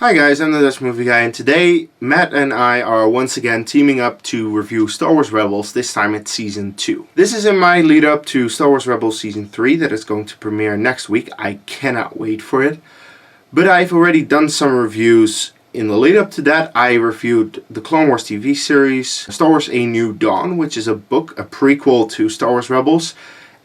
Hi guys, I'm the Dutch Movie Guy, and today Matt and I are once again teaming up to review Star Wars Rebels, this time it's Season 2. This is in my lead up to Star Wars Rebels Season 3 that is going to premiere next week. I cannot wait for it. But I've already done some reviews. In the lead up to that, I reviewed the Clone Wars TV series, Star Wars A New Dawn, which is a book, a prequel to Star Wars Rebels,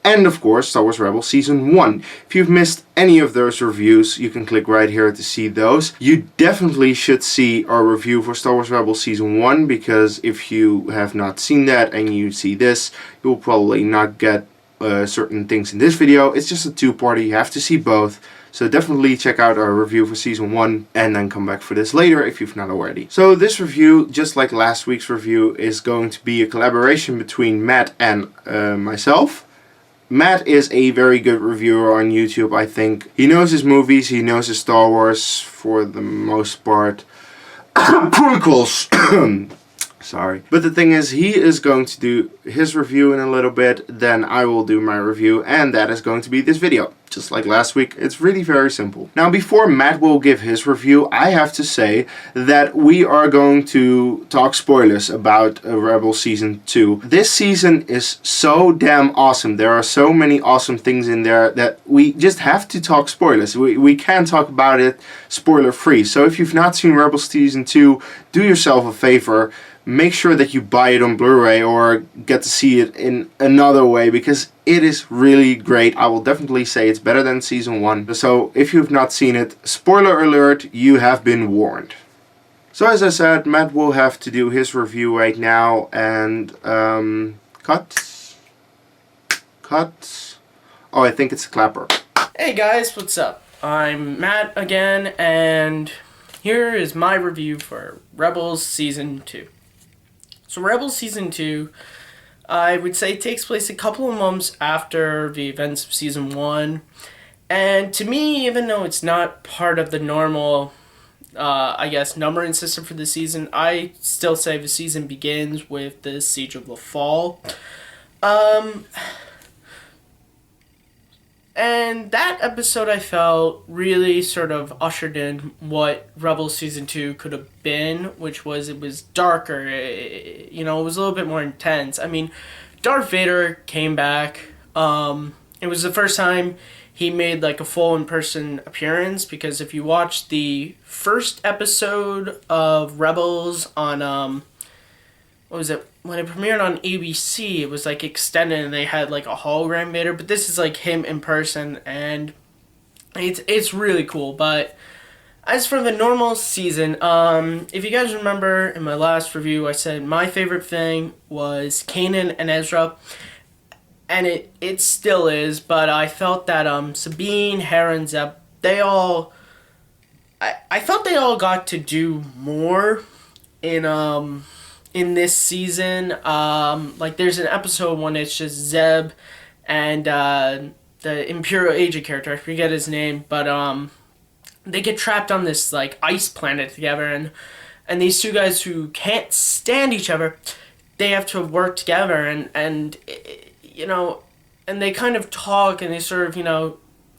and of course Star Wars Rebels Season 1. If you've missed any of those reviews, you can click right here to see those. You definitely should see our review for Star Wars Rebels Season 1, because if you have not seen that and you see this, you'll probably not get certain things in this video. It's just a two-parter, you have to see both. So definitely check out our review for Season 1 and then come back for this later if you've not already. So this review, just like last week's review, is going to be a collaboration between Matt and myself. Matt is a very good reviewer on YouTube, I think. He knows his movies, he knows his Star Wars for the most part. Prequels! Sorry. But the thing is, he is going to do his review in a little bit, then I will do my review, and that is going to be this video. Just like last week, it's really very simple. Now, before Matt will give his review, I have to say that we are going to talk spoilers about Rebels Season 2. This season is so damn awesome. There are so many awesome things in there that we just have to talk spoilers. We can't talk about it spoiler free. So if you've not seen Rebels Season 2, do yourself a favor. Make sure that you buy it on Blu-ray or get to see it in another way, because it is really great. I will definitely say it's better than Season 1. So if you've not seen it, spoiler alert, you have been warned. So as I said, Matt will have to do his review right now, and cut. Oh, I think it's a clapper. Hey guys, what's up? I'm Matt again, and here is my review for Rebels Season 2. So Rebels Season 2, I would say, takes place a couple of months after the events of Season 1. And to me, even though it's not part of the normal, I guess, numbering system for the season, I still say the season begins with the Siege of the Fall. And that episode, I felt, really sort of ushered in what Rebels Season 2 could have been, which was, it was darker, it was a little bit more intense. I mean, Darth Vader came back. It was the first time he made, like, a full in-person appearance, because if you watch the first episode of Rebels on, what was it? When it premiered on ABC, it was like extended and they had like a hologram Vader, but this is like him in person, and it's really cool. But as for the normal season, if you guys remember in my last review, I said my favorite thing was Canon and Ezra, and it still is, but I felt that Sabine, Hera, and Zeb, I felt they all got to do more in this season. Like, there's an episode when it's just Zeb and the Imperial Agent character, I forget his name, but they get trapped on this like ice planet together, and these two guys who can't stand each other, they have to work together, and they kind of talk, and they sort of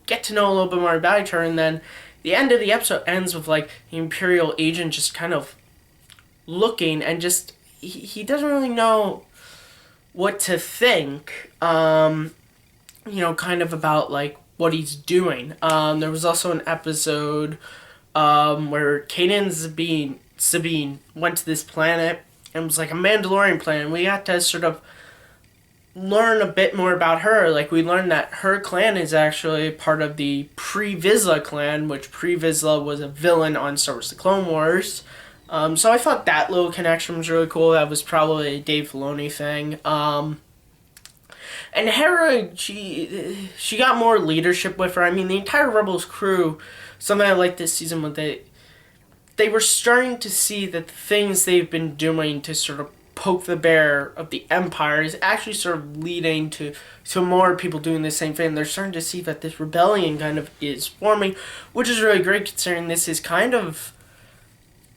get to know a little bit more about each other, and then the end of the episode ends with like the Imperial Agent just kind of looking, and just he doesn't really know what to think, kind of about like what he's doing. There was also an episode where Canon and Sabine went to this planet, and it was like a Mandalorian planet. We got to sort of learn a bit more about her. Like, we learned that her clan is actually part of the Pre-Vizsla clan, which Pre-Vizsla was a villain on Star Wars The Clone Wars. So I thought that little connection was really cool. That was probably a Dave Filoni thing. And Hera, she got more leadership with her. I mean, the entire Rebels crew, something I liked this season was they were starting to see that the things they've been doing to sort of poke the bear of the Empire is actually sort of leading to more people doing the same thing. They're starting to see that this rebellion kind of is forming, which is really great considering this is kind of,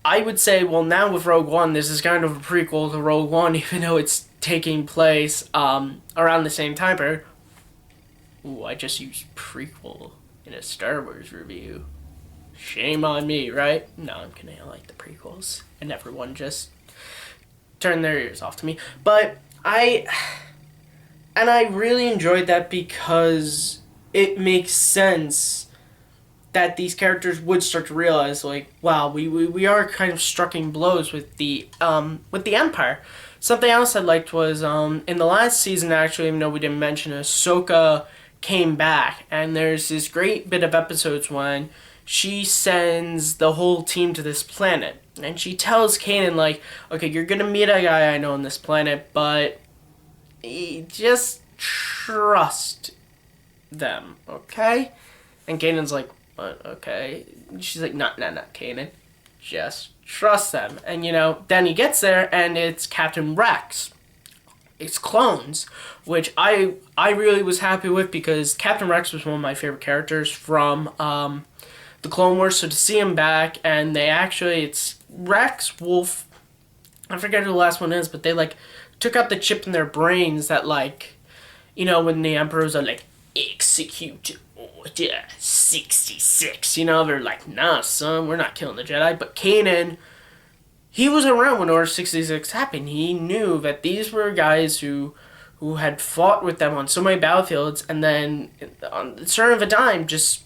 I would say, well, now with Rogue One, this is kind of a prequel to Rogue One, even though it's taking place around the same time period. Ooh, I just used prequel in a Star Wars review. Shame on me, right? No, I'm kidding. I like the prequels, and everyone just turned their ears off to me. But I really enjoyed that because it makes sense that these characters would start to realize, like, wow, we are kind of striking blows with the Empire. Something else I liked was in the last season, actually, even though we didn't mention it, Ahsoka came back, and there's this great bit of episodes when she sends the whole team to this planet, and she tells Kanan, like, okay, you're gonna meet a guy I know on this planet, but just trust them, okay? And Kanan's like, what? Okay. She's like, not, Kanan. Just trust them. And, then he gets there, and it's Captain Rex. It's clones, which I really was happy with because Captain Rex was one of my favorite characters from the Clone Wars. So to see him back, and it's Rex, Wolf, I forget who the last one is, but they, took out the chip in their brains that, when the Emperors are like, execute Order 66, they're like, nah, son, we're not killing the Jedi. But Kanan, he was around when Order 66 happened. He knew that these were guys who had fought with them on so many battlefields, and then on the turn of a dime just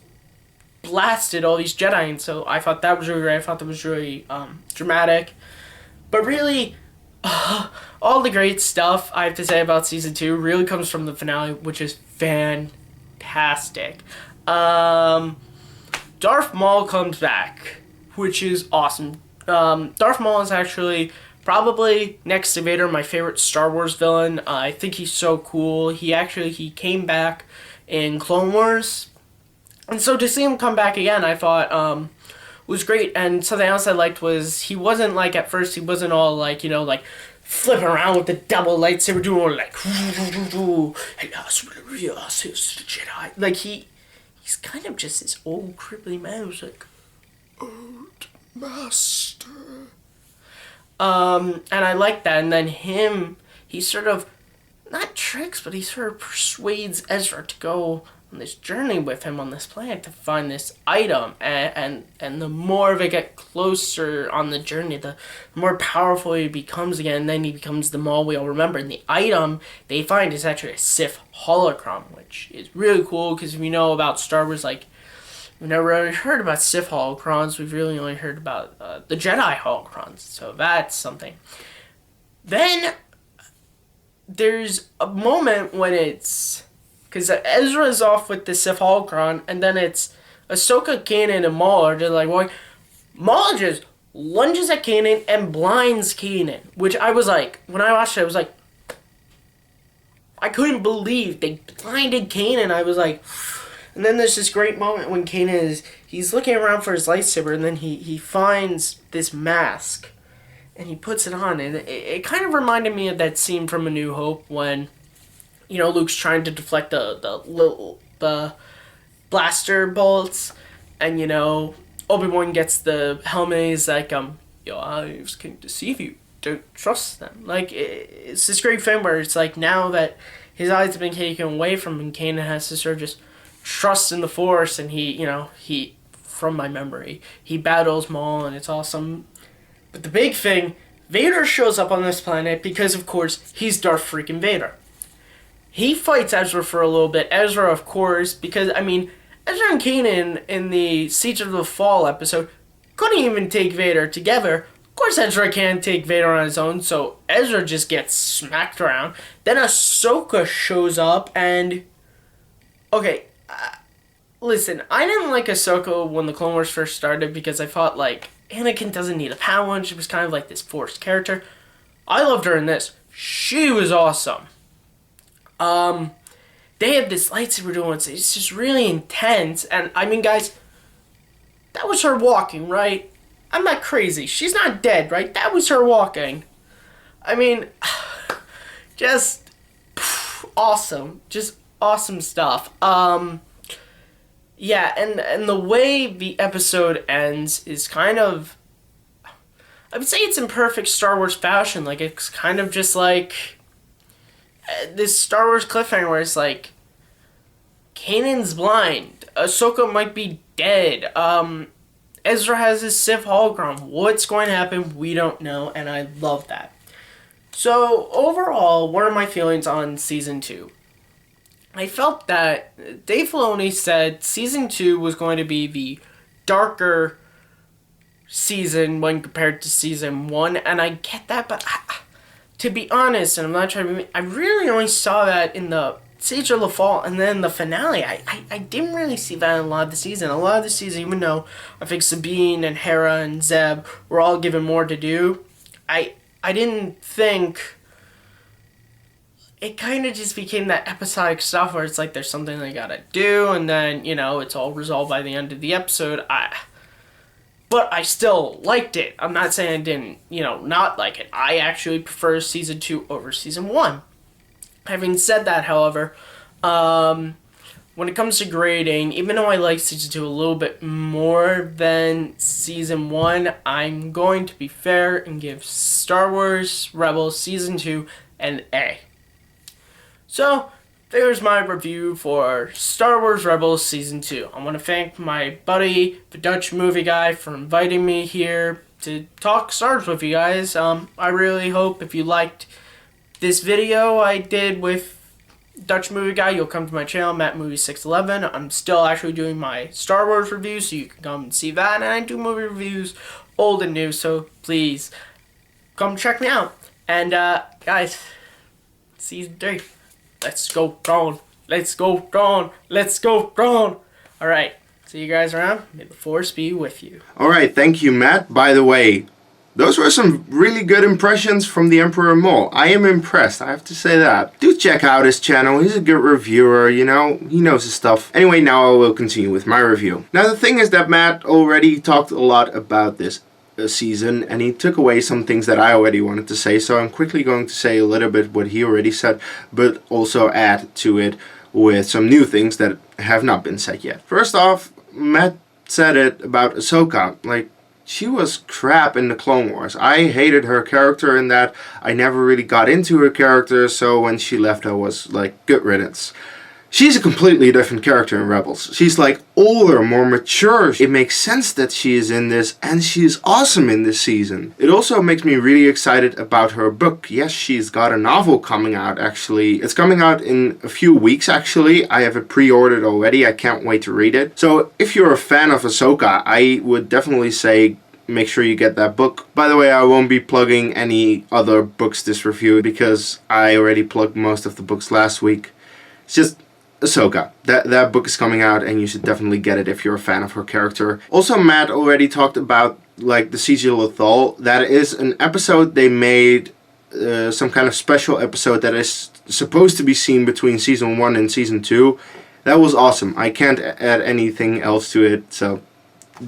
blasted all these Jedi. And so I thought that was really great. I thought that was really dramatic. But really, all the great stuff I have to say about Season 2 really comes from the finale, which is fantastic. Darth Maul comes back, which is awesome. Darth Maul is actually probably, next to Vader, my favorite Star Wars villain. I think he's so cool. He came back in Clone Wars. And so to see him come back again, I thought was great. And something else I liked was he wasn't at first, he wasn't all flipping around with the double lightsaber, doing all Jedi. He's kind of just this old cripply man who's like, old master. And I like that. And then he sort of, not tricks, but he sort of persuades Ezra to go on this journey with him on this planet to find this item, and the more they get closer on the journey, the more powerful he becomes again, and then he becomes the Maul we all remember. And the item they find is actually a Sith holocron, which is really cool, because we know about Star Wars, we've never really heard about Sith holocrons, we've really only heard about the Jedi holocrons, so that's something. Then there's a moment when it's, because Ezra's off with the Sith holocron, and then it's Ahsoka, Kanan, and Maul are just well, Maul just lunges at Kanan and blinds Kanan, which I was when I watched it, I was I couldn't believe they blinded Kanan. I was and then there's this great moment when Kanan he's looking around for his lightsaber, and then he finds this mask, and he puts it on, and it kind of reminded me of that scene from A New Hope when Luke's trying to deflect the blaster bullets, and Obi-Wan gets the helmet. He's like, your eyes can deceive you. Don't trust them. It's this great thing where it's now that his eyes have been taken away from him, Kanan has to sort of just trust in the Force, and he from my memory, he battles Maul, and it's awesome. But the big thing, Vader shows up on this planet because, of course, he's Darth freaking Vader. He fights Ezra for a little bit. Ezra, of course, because, Ezra and Kanan in the Siege of the Fall episode couldn't even take Vader together. Of course, Ezra can't take Vader on his own, so Ezra just gets smacked around. Then Ahsoka shows up, and... Okay, listen, I didn't like Ahsoka when the Clone Wars first started because I thought, Anakin doesn't need a Padawan. She was kind of this forced character. I loved her in this. She was awesome. They have this lightsaber duel, it's just really intense, and guys, that was her walking, right? I'm not crazy. She's not dead, right? That was her walking. Just awesome. Just awesome stuff. Yeah, and the way the episode ends is kind of, I would say it's in perfect Star Wars fashion. It's kind of just this Star Wars cliffhanger where it's Kanan's blind, Ahsoka might be dead, Ezra has his Sith hologram. What's going to happen? We don't know, and I love that. So, overall, what are my feelings on Season 2? I felt that Dave Filoni said Season 2 was going to be the darker season when compared to Season 1, and I get that, but to be honest, and I'm not trying to be, I really only saw that in the Siege of the Fall and then the finale. I didn't really see that in a lot of the season. A lot of the season, even though I think Sabine and Hera and Zeb were all given more to do, I didn't think... It kind of just became that episodic stuff where it's like there's something they gotta do, and then, you know, it's all resolved by the end of the episode. But I still liked it. I'm not saying I didn't, not like it. I actually prefer Season 2 over Season 1. Having said that, however, when it comes to grading, even though I like Season 2 a little bit more than Season 1, I'm going to be fair and give Star Wars Rebels Season 2 an A. So, there's my review for Star Wars Rebels Season 2. I want to thank my buddy, the Dutch movie guy, for inviting me here to talk Star Wars with you guys. I really hope if you liked this video I did with Dutch movie guy, you'll come to my channel, MattMovies611. I'm still actually doing my Star Wars reviews, so you can come and see that. And I do movie reviews, old and new, so please come check me out. And, guys, Season 3. Let's go gone. Let's go gone. Let's go gone. Alright. See you guys around. May the Force be with you. Alright, thank you, Matt. By the way, those were some really good impressions from the Emperor Maul. I am impressed, I have to say that. Do check out his channel. He's a good reviewer, he knows his stuff. Anyway, now I will continue with my review. Now, the thing is that Matt already talked a lot about this season, and he took away some things that I already wanted to say, so I'm quickly going to say a little bit what he already said, but also add to it with some new things that have not been said yet. First off, Matt said it about Ahsoka. Like, she was crap in the Clone Wars. I hated her character in that. I never really got into her character, so when she left I was like, good riddance. She's a completely different character in Rebels. She's like older, more mature. It makes sense that she is in this, and she's awesome in this season. It also makes me really excited about her book. Yes, she's got a novel coming out, actually. It's coming out in a few weeks, actually. I have it pre-ordered already. I can't wait to read it. So if you're a fan of Ahsoka, I would definitely say make sure you get that book. By the way, I won't be plugging any other books this review because I already plugged most of the books last week. It's just Ahsoka. That book is coming out, and you should definitely get it if you're a fan of her character. Also, Matt already talked about like the Siege of Lothal. That is an episode they made, some kind of special episode that is supposed to be seen between Season 1 and Season 2. That was awesome. I can't add anything else to it, so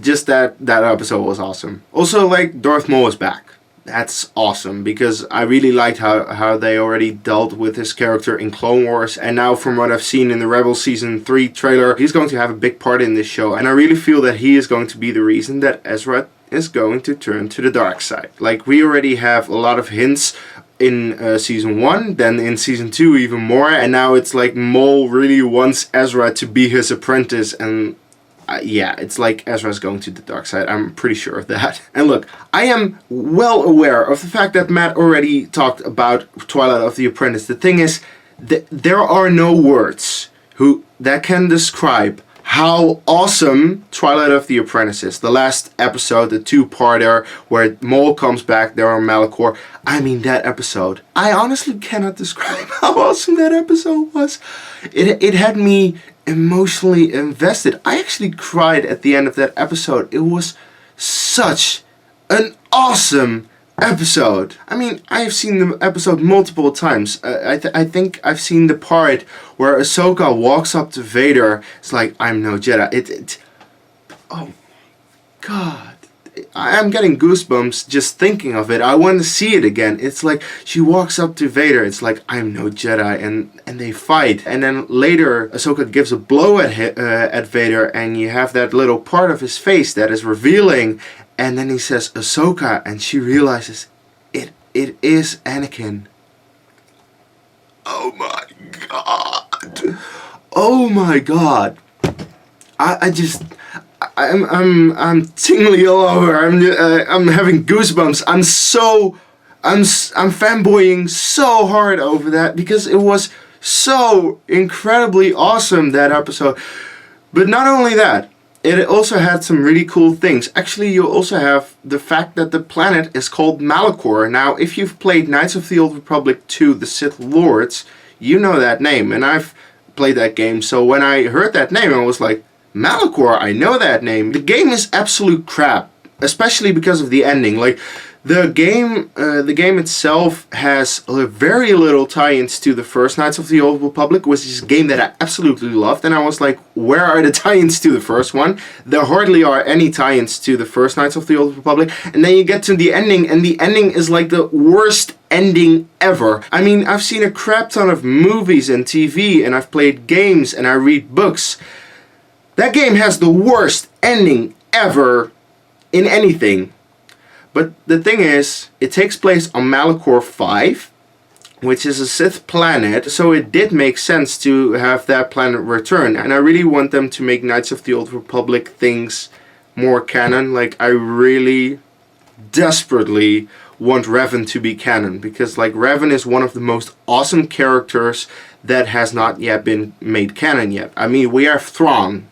just that episode was awesome. Also, like, Darth Maul is back. That's awesome, because I really liked how they already dealt with his character in Clone Wars, and now from what I've seen in the Rebels Season 3 trailer, he's going to have a big part in this show, and I really feel that he is going to be the reason that Ezra is going to turn to the dark side. Like, we already have a lot of hints in Season 1, then in Season 2 even more, and now it's like Maul really wants Ezra to be his apprentice, and yeah, it's like Ezra's going to the dark side. I'm pretty sure of that. And look, I am well aware of the fact that Matt already talked about Twilight of the Apprentice. The thing is, there are no words that can describe how awesome Twilight of the Apprentice is. The last episode, the two-parter, where Maul comes back there on Malachor. I mean, that episode. I honestly cannot describe how awesome that episode was. It had me emotionally invested. I actually cried at the end of that episode. It was such an awesome episode. I mean, I've seen the episode multiple times. I think I've seen the part where Ahsoka walks up to Vader. It's like, I'm no Jedi. Oh God. I'm getting goosebumps just thinking of it. I want to see it again. It's like she walks up to Vader. It's like, I'm no Jedi, and they fight. And then later, Ahsoka gives a blow at Vader, and you have that little part of his face that is revealing. And then he says Ahsoka, and she realizes it is Anakin. Oh my God. Oh my God. I'm tingly all over. I'm having goosebumps. I'm fanboying so hard over that because it was so incredibly awesome, that episode. But not only that, it also had some really cool things. Actually, you also have the fact that the planet is called Malachor. Now, if you've played Knights of the Old Republic 2, The Sith Lords, you know that name. And I've played that game, so when I heard that name, I was like, Malachor, I know that name. The game is absolute crap, especially because of the ending. Like, the game itself has very little tie-ins to the first Knights of the Old Republic, which is a game that I absolutely loved. And I was like, where are the tie-ins to the first one? There hardly are any tie-ins to the first Knights of the Old Republic. And then you get to the ending, and the ending is like the worst ending ever. I mean, I've seen a crap ton of movies and TV, and I've played games, and I read books. That game has the worst ending ever in anything. But the thing is, it takes place on Malachor 5, which is a Sith planet, so it did make sense to have that planet return. And I really want them to make Knights of the Old Republic things more canon. Like, I really desperately want Revan to be canon, because like Revan is one of the most awesome characters that has not yet been made canon yet. I mean, we have Thrawn,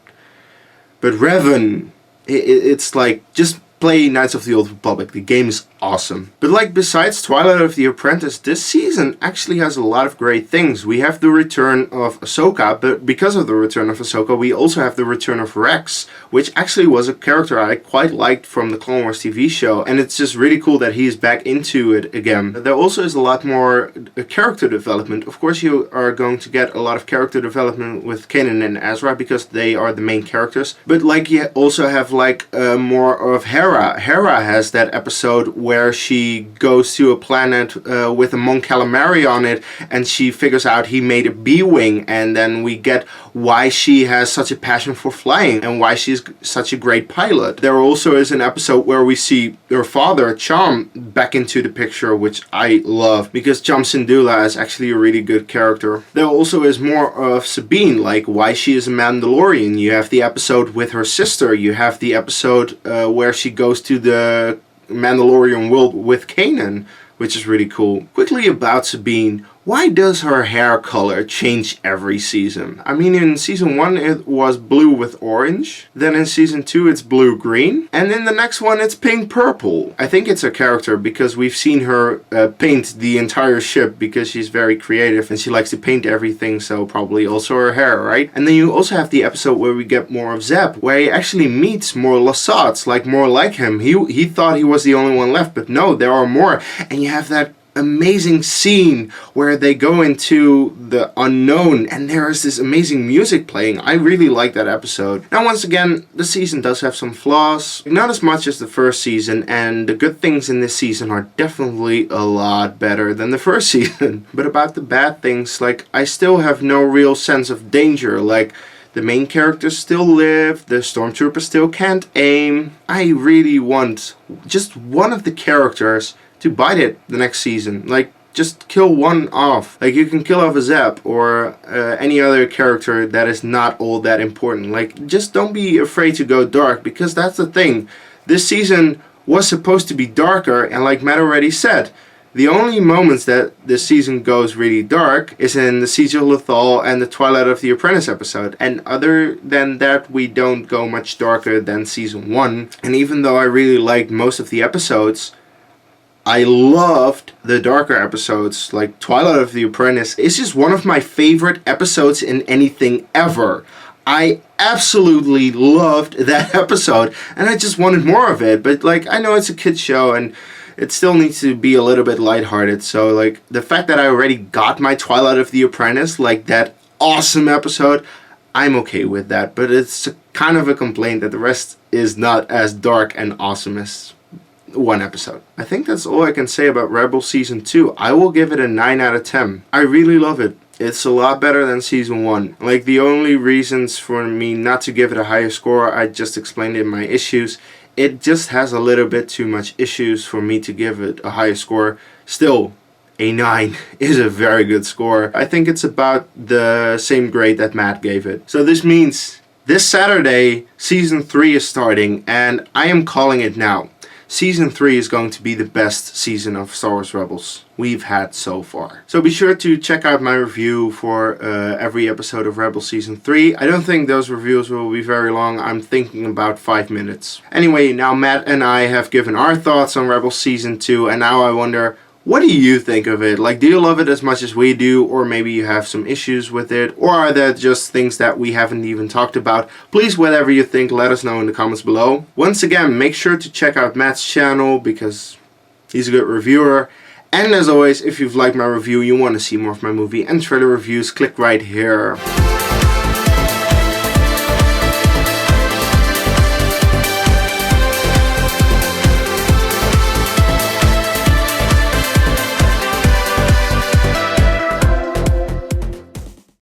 but Revan, it's like, just play Knights of the Old Republic. The game is awesome. But like, besides Twilight of the Apprentice, this season actually has a lot of great things. We have the return of Ahsoka, but because of the return of Ahsoka, we also have the return of Rex, which actually was a character I quite liked from the Clone Wars TV show, and it's just really cool that he's back into it again. There also is a lot more character development. Of course, you are going to get a lot of character development with Kanan and Ezra, because they are the main characters. But like, you also have like more of Hera. Hera has that episode where she goes to a planet with a Mon Calamari on it, and she figures out he made a B-wing, and then we get why she has such a passion for flying and why she's such a great pilot. There also is an episode where we see her father, Cham, back into the picture, which I love, because Cham Syndulla is actually a really good character. There also is more of Sabine, like why she is a Mandalorian. You have the episode with her sister. You have the episode where she goes to the Mandalorian world with Kanan, which is really cool. Quickly about Sabine, why does her hair color change every season? I mean, in season 1 it was blue with orange, then in season 2 it's blue-green, and in the next one it's pink-purple. I think it's a character because we've seen her paint the entire ship, because she's very creative and she likes to paint everything, so probably also her hair, right? And then you also have the episode where we get more of Zeb, where he actually meets more Lasats, like more like him. He thought he was the only one left, but no, there are more. And you have that amazing scene where they go into the unknown and there is this amazing music playing. I really like that episode. Now, once again, the season does have some flaws, not as much as the first season, and the good things in this season are definitely a lot better than the first season. But about the bad things, like, I still have no real sense of danger. Like, the main characters still live, the stormtroopers still can't aim. I really want just one of the characters to bite it the next season. Like, just kill one off. Like, you can kill off a Zeb or any other character that is not all that important. Like, just don't be afraid to go dark, because that's the thing. This season was supposed to be darker, and like Matt already said, the only moments that this season goes really dark is in the Siege of Lothal and the Twilight of the Apprentice episode. And other than that, we don't go much darker than season 1. And even though I really liked most of the episodes, I loved the darker episodes. Like Twilight of the Apprentice is just one of my favorite episodes in anything ever. I absolutely loved that episode, and I just wanted more of it. But like, I know it's a kid's show and it still needs to be a little bit lighthearted. So like, the fact that I already got my Twilight of the Apprentice, like that awesome episode, I'm okay with that. But it's kind of a complaint that the rest is not as dark and awesome as one episode. I think that's all I can say about Rebels Season 2. I will give it a 9 out of 10. I really love it. It's a lot better than Season 1. Like, the only reasons for me not to give it a higher score, I just explained in my issues. It just has a little bit too much issues for me to give it a higher score. Still, a 9 is a very good score. I think it's about the same grade that Matt gave it. So this means This Saturday, Season 3 is starting, and I am calling it now. Season 3 is going to be the best season of Star Wars Rebels we've had so far. So be sure to check out my review for every episode of Rebels Season 3. I don't think those reviews will be very long. I'm thinking about 5 minutes. Anyway, now Matt and I have given our thoughts on Rebels Season 2, and now I wonder, what do you think of it? Like, do you love it as much as we do? Or maybe you have some issues with it? Or are there just things that we haven't even talked about? Please, whatever you think, let us know in the comments below. Once again, make sure to check out Matt's channel because he's a good reviewer. And as always, if you've liked my review, you want to see more of my movie and trailer reviews, click right here.